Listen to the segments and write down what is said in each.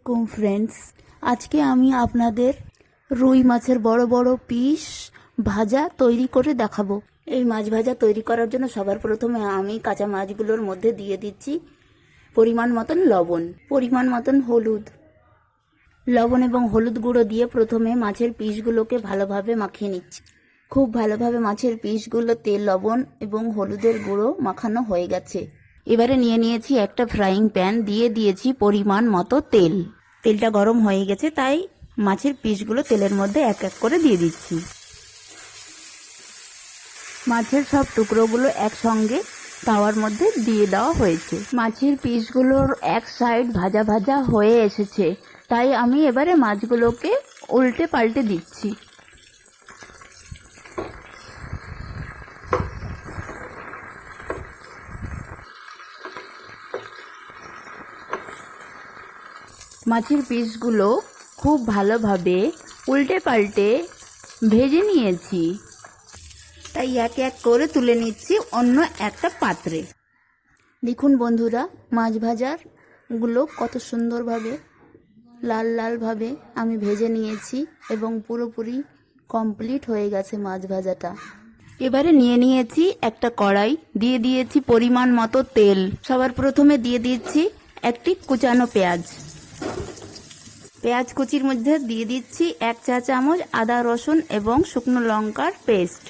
Friends, আজকে আমি আপনাদের রুই মাছের বড় বড় পিস ভাজা তৈরি করে দেখাবো। এই মাছ ভাজা তৈরি করার জন্য সবার প্রথমে আমি কাঁচা মাছগুলোর মধ্যে দিয়ে দিচ্ছি পরিমাণ মতন লবণ, পরিমাণ মতন হলুদ। লবণ এবং হলুদ গুঁড়ো দিয়ে প্রথমে মাছের পিসগুলোকে ভালোভাবে মাখিয়ে নিচ্ছি। খুব ভালোভাবে মাছের পিসগুলো তেল, লবণ এবং হলুদের গুঁড়ো মাখানো হয়ে গেছে। এবারে নিয়ে নিয়েছি একটা ফ্রাইং প্যান, দিয়ে দিয়েছি পরিমাণ মতো তেল। তেলটা গরম হয়ে গেছে, তাই মাছের পিসগুলো তেলের মধ্যে এক এক করে দিয়ে দিচ্ছি। মাছের সব টুকরোগুলো একসঙ্গে তাওয়ার মধ্যে দিয়ে দেওয়া হয়েছে। মাছের পিসগুলোর এক সাইড ভাজা ভাজা হয়ে এসেছে, তাই আমি এবারে মাছগুলোকে উল্টে পাল্টে দিচ্ছি। মাছের পিসগুলো খুব ভালোভাবে উল্টে পাল্টে ভেজে নিয়েছি, তাই এক এক করে তুলে নিচ্ছি অন্য একটা পাত্রে। দেখুন বন্ধুরা, মাছ ভাজারগুলো কত সুন্দরভাবে লাল লালভাবে আমি ভেজে নিয়েছি এবং পুরোপুরি কমপ্লিট হয়ে গেছে মাছ ভাজাটা। এবারে নিয়ে নিয়েছি একটা কড়াই, দিয়ে দিয়েছি পরিমাণ মতো তেল। সবার প্রথমে দিয়ে দিচ্ছি একটি কুচানো পেঁয়াজ। পেঁয়াজ কুচির মধ্যে দিয়ে দিচ্ছি 1 চা চামচ আদা, রসুন এবং শুকনো লঙ্কার পেস্ট,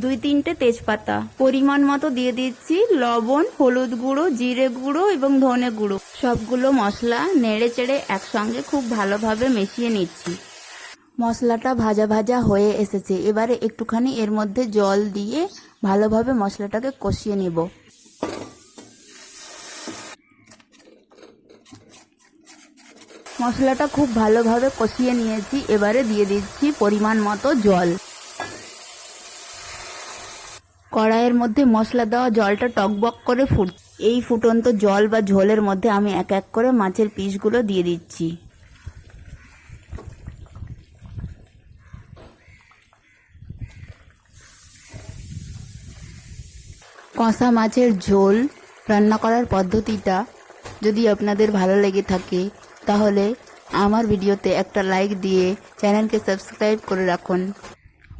2-3টে তেজপাতা। পরিমাণ মতো দিয়ে দিচ্ছি লবণ, হলুদ গুঁড়ো, জিরে গুঁড়ো এবং ধনে গুঁড়ো। সবগুলো মশলা নেড়ে চেড়ে একসঙ্গে খুব ভালোভাবে মিশিয়ে নিচ্ছি। মশলাটা ভাজা ভাজা হয়ে এসেছে, এবারে একটুখানি এর মধ্যে জল দিয়ে ভালোভাবে মশলাটাকে কষিয়ে নেব। মশলাটা খুব ভালোভাবে কষিয়ে নিয়েছি, এবারে দিয়ে দিচ্ছি পরিমাণ মতো জল। কড়াইয়ের মধ্যে মশলা দেওয়া জলটা টকবক করে এই ফুটন্ত জল বা ঝোলের মধ্যে আমি এক এক করে মাছের পিসগুলো দিয়ে দিচ্ছি। কষা মাছের ঝোল রান্না করার পদ্ধতিটা যদি আপনাদের ভালো লেগে থাকে, তাহলে আমার ভিডিওতে একটা লাইক দিয়ে চ্যানেলকে সাবস্ক্রাইব করে রাখুন।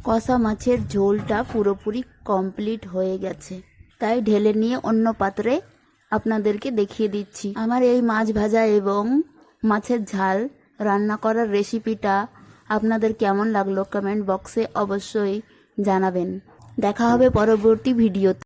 কষা মাছের ঝোলটা পুরোপুরি কমপ্লিট হয়ে গেছে, তাই ঢেলে নিয়ে অন্য পাত্রে আপনাদেরকে দেখিয়ে দিচ্ছি। আমার এই মাছ ভাজা এবং মাছের ঝাল রান্না করার রেসিপিটা আপনাদের কেমন লাগলো কমেন্ট বক্সে অবশ্যই জানাবেন। দেখা হবে পরবর্তী ভিডিওতে।